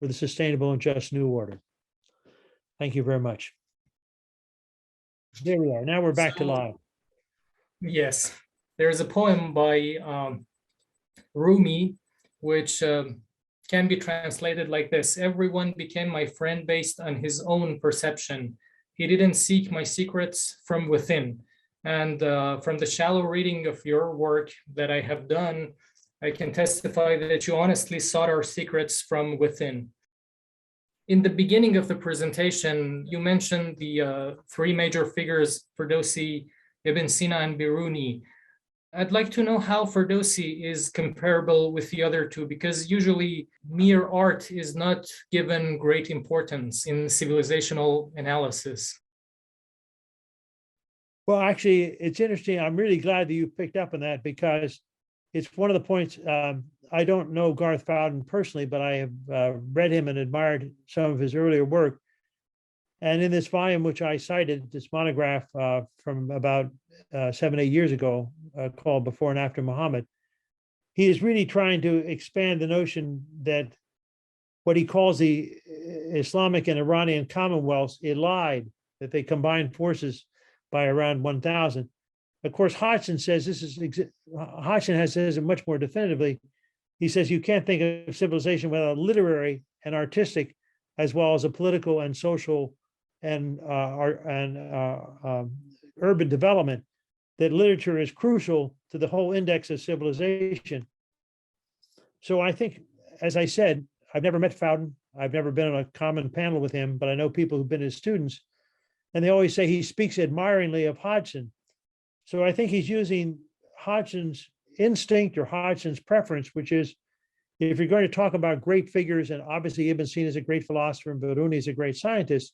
with a sustainable and just new order. Thank you very much. There we are. Now we're back to live. Yes, there's a poem by Rumi, which can be translated like this: everyone became my friend based on his own perception. He didn't seek my secrets from within. And from the shallow reading of your work that I have done, I can testify that you honestly sought our secrets from within. in the beginning of the presentation, you mentioned the three major figures, Ferdowsi, Ibn Sina, and Biruni. I'd like to know how Ferdowsi is comparable with the other two, because usually mere art is not given great importance in civilizational analysis. Well, actually, it's interesting. I'm really glad that you picked up on that, because it's one of the points. I don't know Garth Fowden personally, but I have read him and admired some of his earlier work. And in this volume, which I cited, this monograph from about 7, 8 years ago, called Before and After Muhammad, he is really trying to expand the notion that what he calls the Islamic and Iranian commonwealths elide, that they combined forces by around 1000. Of course, Hodgson says Hodgson says it much more definitively. He says you can't think of civilization without literary and artistic, as well as a political and social and urban development, that literature is crucial to the whole index of civilization. So I think, as I said, I've never met Fowden. I've never been on a common panel with him, but I know people who've been his students, and they always say he speaks admiringly of Hodgson. So I think he's using Hodgson's instinct or Hodgson's preference, which is, if you're going to talk about great figures, and obviously Ibn Sina is a great philosopher and Biruni is a great scientist,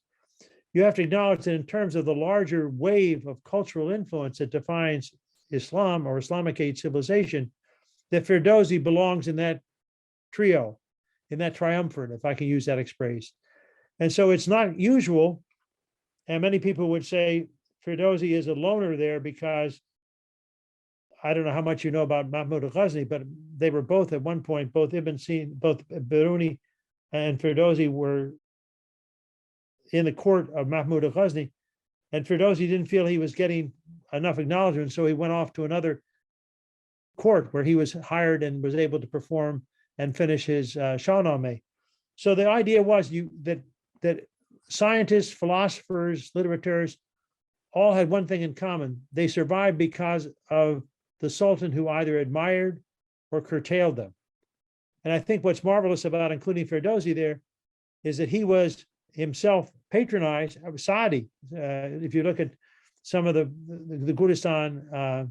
you have to acknowledge that in terms of the larger wave of cultural influence that defines Islam or Islamicate civilization, that Ferdowsi belongs in that trio, in that triumvirate, if I can use that expression. And so it's not usual, and many people would say Ferdowsi is a loner there, because I don't know how much you know about Mahmud al-Ghazni, but they were both at one point, both Ibn Sina, both Biruni and Ferdowsi were in the court of Mahmud al-Ghazni, and Ferdowsi didn't feel he was getting enough acknowledgement, so he went off to another court where he was hired and was able to perform and finish his Shahnameh. So the idea was that scientists, philosophers, literateurs all had one thing in common. They survived because of the Sultan who either admired or curtailed them. And I think what's marvelous about including Ferdowsi there is that he was himself patronized. Saadi, if you look at some of the Gulistan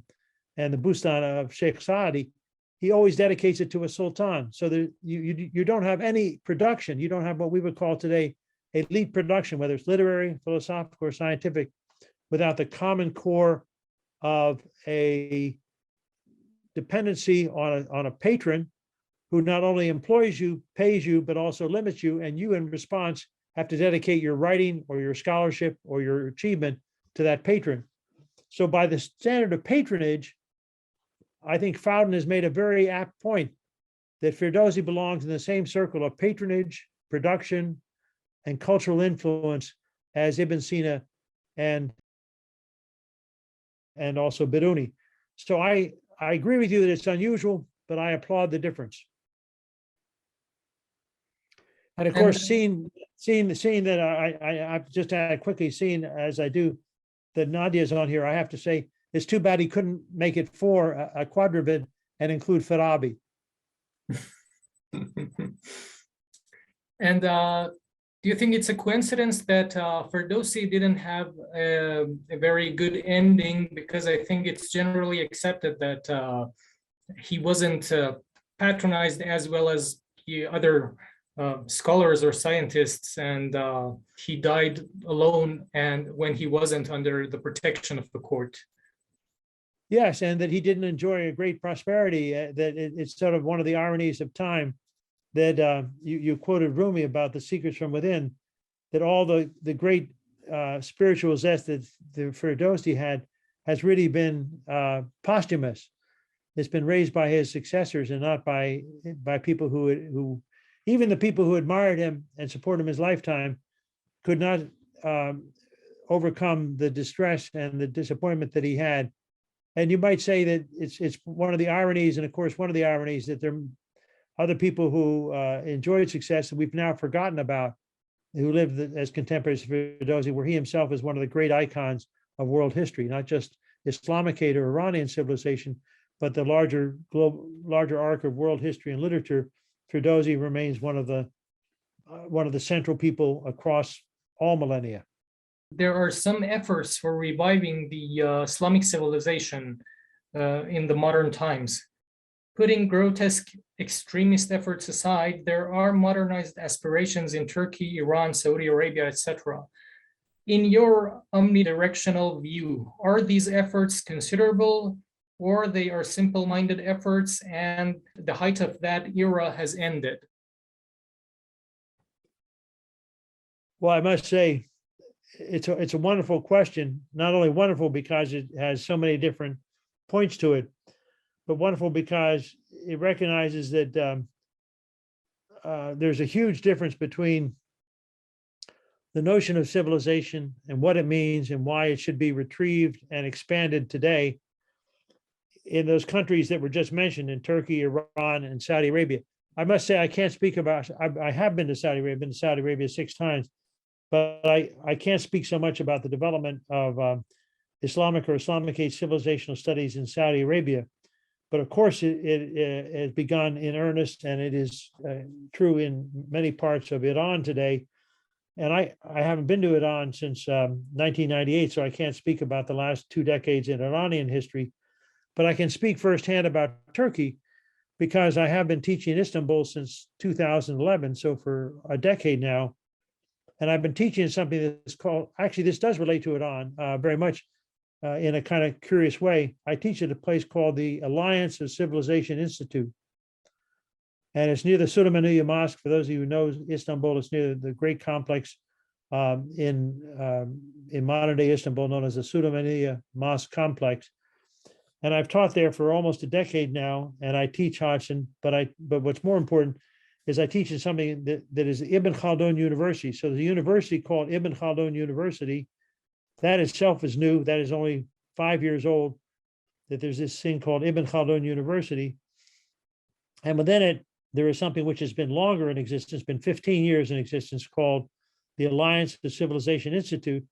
and the Bustan of Sheikh Saadi, he always dedicates it to a sultan. So that you don't have any production. You don't have what we would call today elite production, whether it's literary, philosophical, or scientific, without the common core of a dependency on a patron who not only employs you, pays you, but also limits you, and you in response have to dedicate your writing or your scholarship or your achievement to that patron. So by the standard of patronage, I think Fowden has made a very apt point that Ferdowsi belongs in the same circle of patronage, production, and cultural influence as Ibn Sina and also Biruni. So I agree with you that it's unusual, but I applaud the difference. And of course, seeing that I've just add quickly, seeing as I do that Nadia's on here, I have to say it's too bad he couldn't make it for a quadrivid and include Farabi. And do you think it's a coincidence that Ferdowsi didn't have a very good ending? Because I think it's generally accepted that he wasn't patronized as well as the other scholars or scientists, and he died alone, and when he wasn't under the protection of the court. Yes, and that he didn't enjoy a great prosperity. That it's sort of one of the ironies of time that you quoted Rumi about the secrets from within, that all the great spiritual zest that the Ferdowsi had has really been posthumous. It's been raised by his successors and not by people who even the people who admired him and supported him his lifetime could not overcome the distress and the disappointment that he had. And you might say that it's one of the ironies, and of course, one of the ironies that there are other people who enjoyed success that we've now forgotten about, who lived as contemporaries of Ferdowsi, where he himself is one of the great icons of world history, not just Islamicate or Iranian civilization, but the larger arc of world history and literature. Ferdowsi remains one of the one of the central people across all millennia. There are some efforts for reviving the Islamic civilization in the modern times. Putting grotesque extremist efforts aside, there are modernized aspirations in Turkey, Iran, Saudi Arabia, etc. In your omnidirectional view, are these efforts considerable, or they are simple-minded efforts and the height of that era has ended? Well, I must say, it's a wonderful question. Not only wonderful because it has so many different points to it, but wonderful because it recognizes that there's a huge difference between the notion of civilization and what it means and why it should be retrieved and expanded today in those countries that were just mentioned, in Turkey, Iran, and Saudi Arabia. I must say, I can't speak about, I have been to Saudi Arabia, been to Saudi Arabia 6 times, but I can't speak so much about the development of Islamic or Islamicate civilizational studies in Saudi Arabia. But of course, it has begun in earnest, and it is true in many parts of Iran today. And I haven't been to Iran since 1998, so I can't speak about the last 2 decades in Iranian history. But I can speak firsthand about Turkey because I have been teaching in Istanbul since 2011, so for a decade now. And I've been teaching something that's called, actually, this does relate to Iran very much in a kind of curious way. I teach at a place called the Alliance of Civilization Institute. And it's near the Suleymaniyye Mosque. For those of you who know Istanbul, it's near the great complex in modern day Istanbul known as the Suleymaniyye Mosque complex. And I've taught there for almost a decade now, and I teach HODGSON, but what's more important is I teach in something that is Ibn Khaldun University. So there's a university called Ibn Khaldun University. That itself is new. That is only 5 years old, that there's this thing called Ibn Khaldun University. And within it, there is something which has been longer in existence, been 15 years in existence, called the Alliance of Civilization Institute.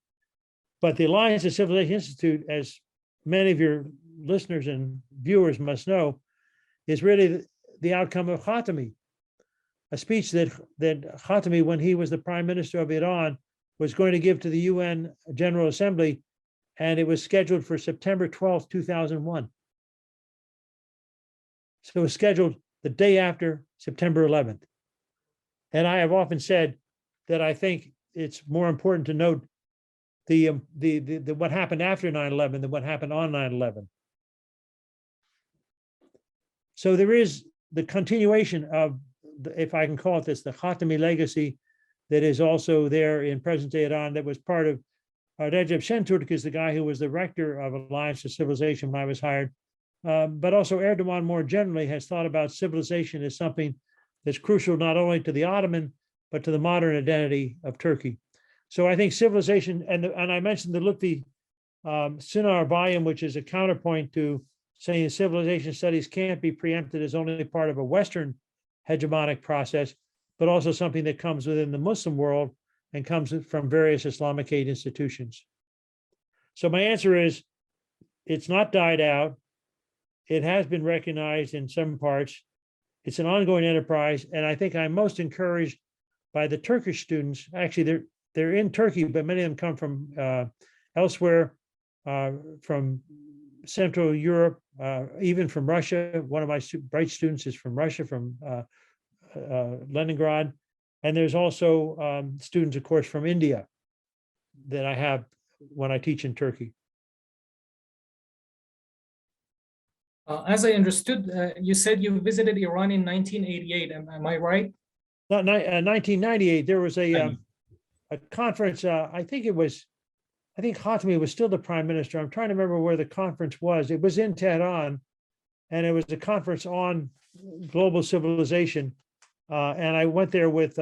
But the Alliance of Civilization Institute, as many of your listeners and viewers must know, is really the outcome of Khatami, a speech that Khatami, when he was the prime minister of Iran, was going to give to the UN General Assembly, and it was scheduled for September 12th, 2001. So it was scheduled the day after September 11th. And I have often said that I think it's more important to note the what happened after 9/11 than what happened on 9/11. So there is the continuation of, if I can call it this, the Khatami legacy that is also there in present-day Iran, that was part of Recep Şentürk, is the guy who was the rector of Alliance of Civilization when I was hired. But also Erdogan more generally has thought about civilization as something that's crucial not only to the Ottoman, but to the modern identity of Turkey. So I think civilization, and I mentioned the Lutfi Sinar volume, which is a counterpoint to saying civilization studies can't be preempted as only part of a Western hegemonic process, but also something that comes within the Muslim world and comes from various Islamicate institutions. So my answer is, it's not died out. It has been recognized in some parts. It's an ongoing enterprise, and I think I'm most encouraged by the Turkish students. Actually, they're in Turkey, but many of them come from elsewhere, from Central Europe, even from Russia. One of my bright students is from Russia, from Leningrad. And there's also students, of course, from India that I have when I teach in Turkey. As I understood, you said you visited Iran in 1988. Am I right? Not 1998. There was a conference. I think Khatami was still the prime minister. I'm trying to remember where the conference was. It was in Tehran, and it was a conference on global civilization. And I went there with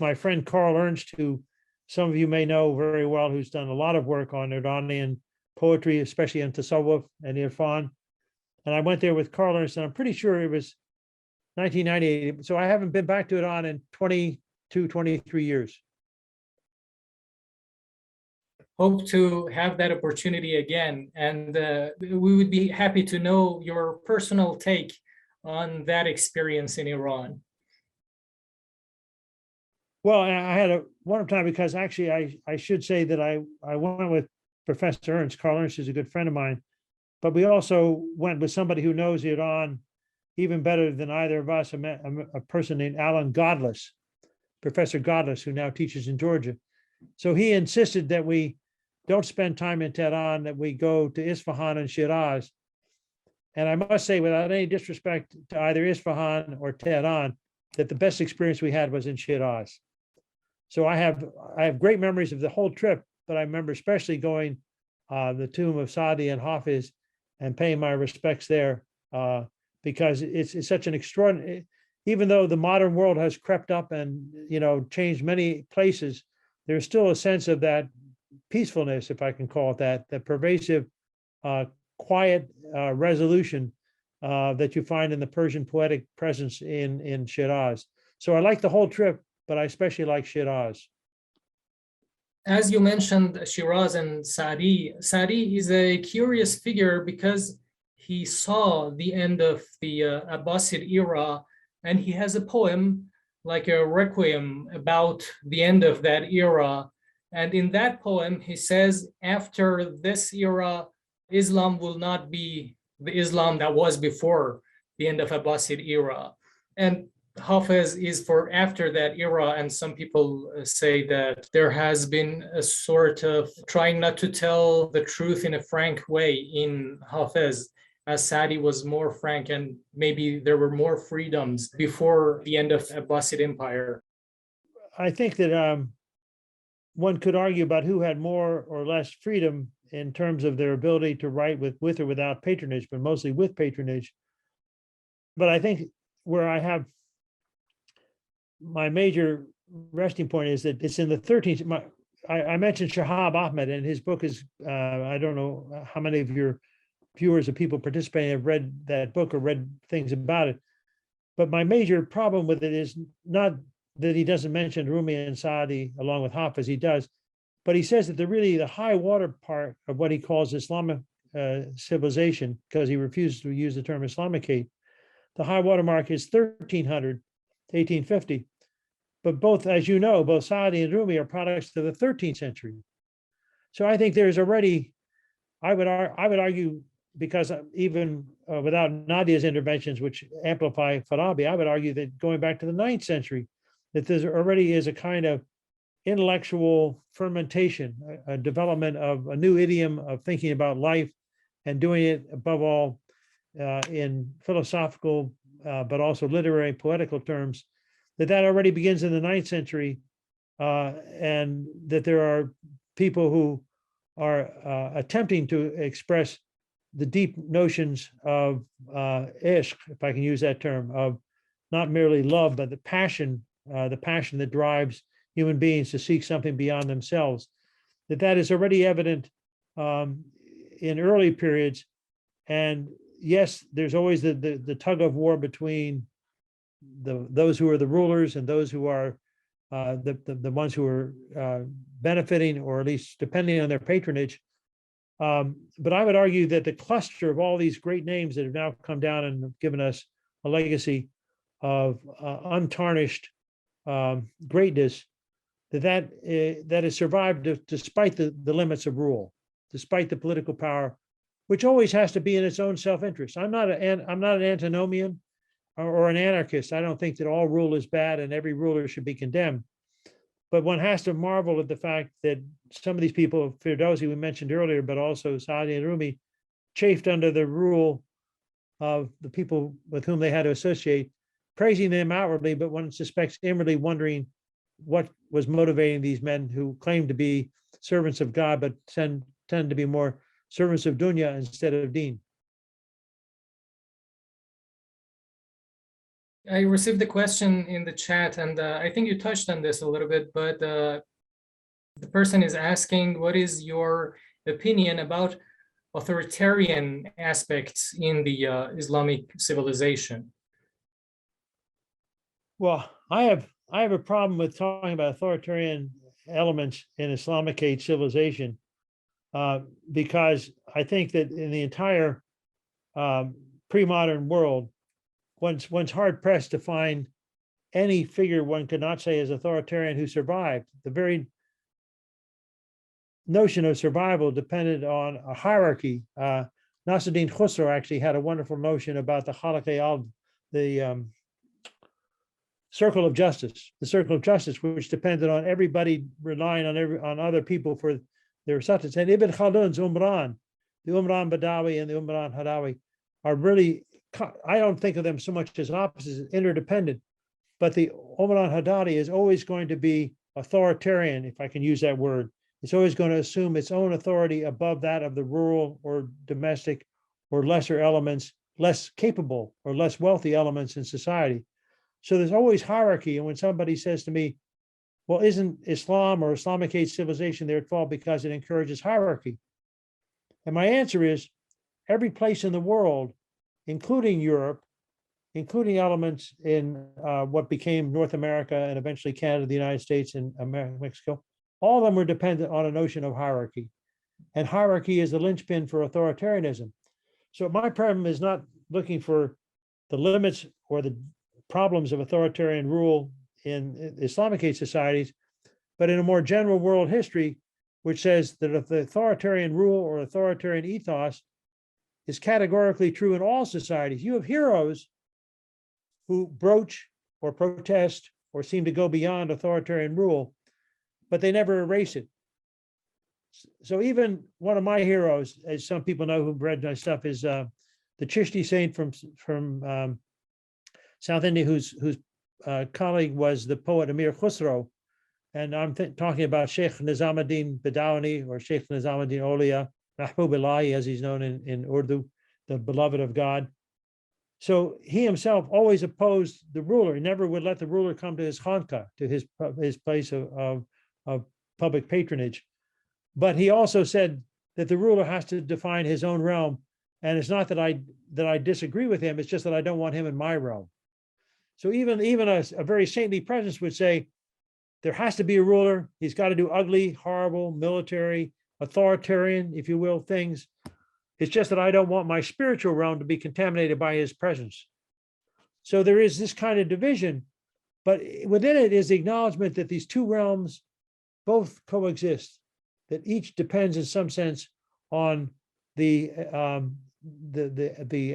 my friend Carl Ernst, who some of you may know very well, who's done a lot of work on Iranian poetry, especially in Tasawwuf and Irfan. And I went there with Carl Ernst, and I'm pretty sure it was 1998. So I haven't been back to Iran in 22, 23 years. Hope to have that opportunity again. And we would be happy to know your personal take on that experience in Iran. Well, I had a wonderful time because actually I should say that I went with Professor Ernst. Carl Ernst is a good friend of mine, but we also went with somebody who knows Iran even better than either of us, a person named Alan Godless, Professor Godless, who now teaches in Georgia. So he insisted that we don't spend time in Tehran, that we go to Isfahan and Shiraz. And I must say, without any disrespect to either Isfahan or Tehran, that the best experience we had was in Shiraz. So I have great memories of the whole trip, but I remember especially going the tomb of Saadi and Hafiz and paying my respects there, because it's such an extraordinary, even though the modern world has crept up and, you know, changed many places, there's still a sense of that peacefulness, if I can call it that, that pervasive, quiet resolution that you find in the Persian poetic presence in Shiraz. So I like the whole trip, but I especially like Shiraz. As you mentioned, Shiraz and Saadi. Saadi is a curious figure because he saw the end of the Abbasid era, and he has a poem like a requiem about the end of that era. And in that poem, he says, after this era, Islam will not be the Islam that was before the end of Abbasid era. And Hafiz is for after that era, and some people say that there has been a sort of trying not to tell the truth in a frank way in Hafiz, as Saadi was more frank and maybe there were more freedoms before the end of Abbasid Empire. I think that one could argue about who had more or less freedom in terms of their ability to write with or without patronage, but mostly with patronage. But I think where I have my major resting point is that it's in the 13th. I mentioned Shahab Ahmed, and his book is, I don't know how many of your viewers or people participating have read that book or read things about it. But my major problem with it is not that he doesn't mention Rumi and Saadi along with Hafiz, he does, but he says that the high water part of what he calls Islamic civilization, because he refuses to use the term Islamicate, the high water mark is 1300 to 1850. But both, as you know, both Saadi and Rumi are products of the 13th century. So I think there's already, I would argue, because even without Nadia's interventions, which amplify Farabi, I would argue that going back to the 9th century, that there already is a kind of intellectual fermentation, a development of a new idiom of thinking about life and doing it above all in philosophical, but also literary and poetical terms, that already begins in the 9th century, and that there are people who are attempting to express the deep notions of ishq, if I can use that term, of not merely love, but the passion that drives human beings to seek something beyond themselves, that is already evident in early periods. And yes, there's always the tug of war between those who are the rulers and those who are the ones who are benefiting, or at least depending on their patronage. But I would argue that the cluster of all these great names that have now come down and have given us a legacy of untarnished greatness, that has survived despite the limits of rule, despite the political power, which always has to be in its own self-interest. I'm not an antinomian or an anarchist. I don't think that all rule is bad and every ruler should be condemned. But one has to marvel at the fact that some of these people, Ferdowsi we mentioned earlier, but also Saadi and Rumi, chafed under the rule of the people with whom they had to associate, praising them outwardly, but one suspects inwardly wondering what was motivating these men who claimed to be servants of God, but tend to be more servants of dunya instead of deen. I received the question in the chat, and I think you touched on this a little bit, but the person is asking, what is your opinion about authoritarian aspects in the Islamic civilization? Well, I have a problem with talking about authoritarian elements in Islamicate civilization, because I think that in the entire pre-modern world, one's hard pressed to find any figure one could not say is authoritarian who survived. The very notion of survival depended on a hierarchy. Nasruddin Khusro actually had a wonderful notion about the halakha, the circle of justice, which depended on everybody relying on other people for their sustenance. And Ibn Khaldun's Umran, the Umran Badawi and the Umran Hadawi are really, I don't think of them so much as opposites, interdependent, but the Umran Hadawi is always going to be authoritarian, if I can use that word. It's always going to assume its own authority above that of the rural or domestic or lesser elements, less capable or less wealthy elements in society. So there's always hierarchy. And when somebody says to me, well, isn't Islam or Islamicate civilization there at fault because it encourages hierarchy? And my answer is every place in the world, including Europe, including elements in what became North America and eventually Canada, the United States, and Mexico, all of them were dependent on a notion of hierarchy. And hierarchy is the linchpin for authoritarianism. So my problem is not looking for the limits or the problems of authoritarian rule in Islamicate societies, but in a more general world history, which says that if the authoritarian rule or authoritarian ethos is categorically true in all societies, you have heroes who broach or protest or seem to go beyond authoritarian rule, but they never erase it. So even one of my heroes, as some people know who've read my stuff, is the Chishti saint from South India, whose colleague was the poet Amir Khusro. And I'm talking about Sheikh Nizamuddin Badawi, or Sheikh Nizamuddin Aulia, Mahbub Ilahi, as he's known in Urdu, the beloved of God. So he himself always opposed the ruler. He never would let the ruler come to his khanqa, to his place of public patronage. But he also said that the ruler has to define his own realm. And it's not that I disagree with him, it's just that I don't want him in my realm. So even a very saintly presence would say, there has to be a ruler. He's got to do ugly, horrible, military, authoritarian, if you will, things. It's just that I don't want my spiritual realm to be contaminated by his presence. So there is this kind of division, but within it is the acknowledgement that these two realms both coexist, that each depends in some sense on the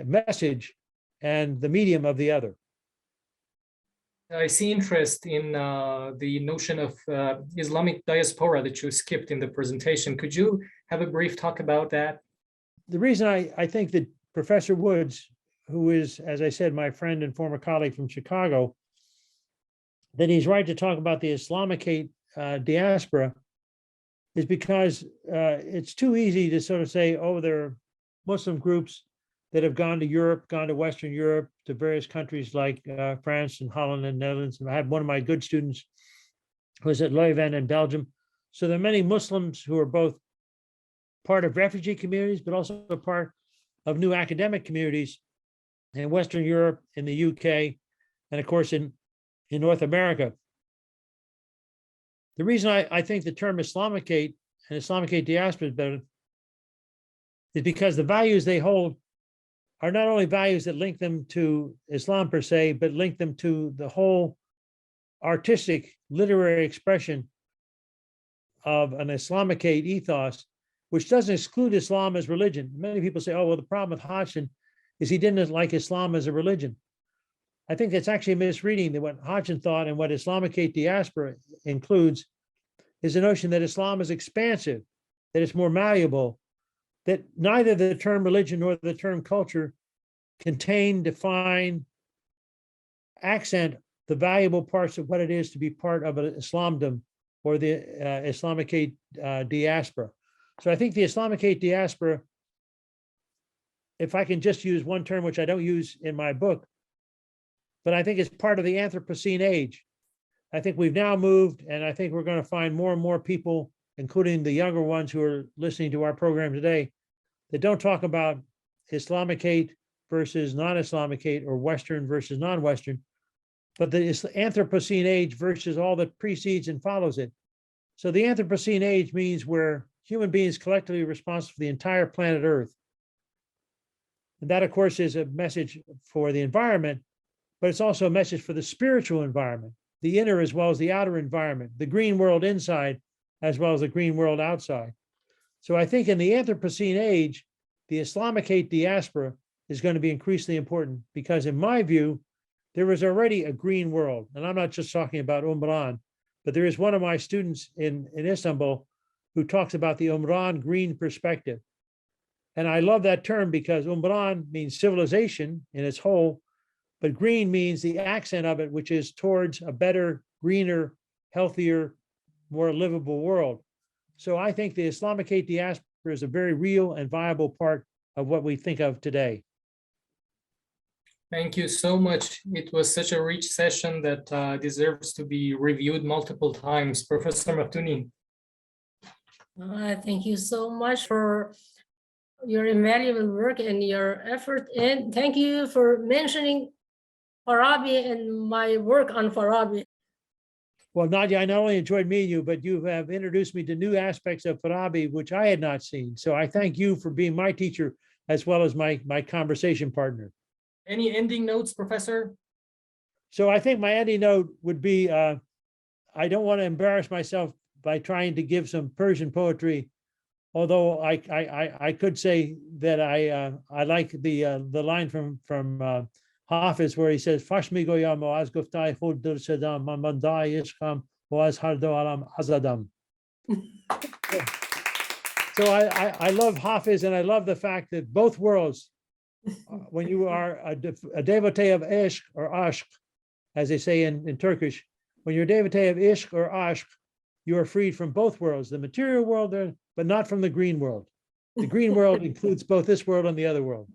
message and the medium of the other. I see interest in the notion of Islamic diaspora that you skipped in the presentation. Could you have a brief talk about that? The reason I think that Professor Woods, who is, as I said, my friend and former colleague from Chicago, that he's right to talk about the Islamicate diaspora is because it's too easy to sort of say, oh, there are Muslim groups that have gone to Europe, gone to Western Europe, to various countries like France and Holland and Netherlands. And I had one of my good students who was at Leuven in Belgium. So there are many Muslims who are both part of refugee communities, but also part of new academic communities in Western Europe, in the UK, and of course in North America. The reason I think the term Islamicate and Islamicate diaspora is better is because the values they hold are not only values that link them to Islam per se, but link them to the whole artistic, literary expression of an Islamicate ethos, which doesn't exclude Islam as religion. Many people say, oh, well, the problem with Hodgson is he didn't like Islam as a religion. I think it's actually misreading that what Hodgson thought and what Islamicate diaspora includes is the notion that Islam is expansive, that it's more malleable, that neither the term religion nor the term culture contain, define, accent the valuable parts of what it is to be part of an Islamdom or the Islamicate diaspora. So I think the Islamicate diaspora, if I can just use one term, which I don't use in my book, but I think it's part of the Anthropocene age. I think we've now moved, and I think we're going to find more and more people, including the younger ones who are listening to our program today, that don't talk about Islamicate versus non-Islamicate or Western versus non-Western, but the Anthropocene age versus all that precedes and follows it. So the Anthropocene age means where human beings collectively are responsible for the entire planet Earth. And that, of course, is a message for the environment, but it's also a message for the spiritual environment, the inner as well as the outer environment, the green world inside as well as the green world outside. So I think in the Anthropocene age, the Islamicate diaspora is going to be increasingly important because in my view, there is already a green world. And I'm not just talking about Umran, but there is one of my students in Istanbul who talks about the Umran green perspective. And I love that term because Umran means civilization in its whole, but green means the accent of it, which is towards a better, greener, healthier, more livable world. So I think the Islamicate diaspora is a very real and viable part of what we think of today. Thank you so much. It was such a rich session that deserves to be reviewed multiple times. Professor Maftuni. Thank you so much for your invaluable work and your effort. And thank you for mentioning Farabi and my work on Farabi. Well, Nadia, I not only enjoyed meeting you, but you have introduced me to new aspects of Farabi, which I had not seen. So I thank you for being my teacher as well as my conversation partner. Any ending notes, Professor? So I think my ending note would be, I don't want to embarrass myself by trying to give some Persian poetry, although I could say that I like the line from Hafiz where he says, "Fash migoyam o az guftay khud dir shadam man bandai ishqam o az har do alam azadam." So I love Hafiz, and I love the fact that both worlds, when you are a devotee of ishq or ashq, as they say in Turkish, when you're a devotee of ishq or ashq, you are freed from both worlds, the material world, but not from the green world. The green world includes both this world and the other world.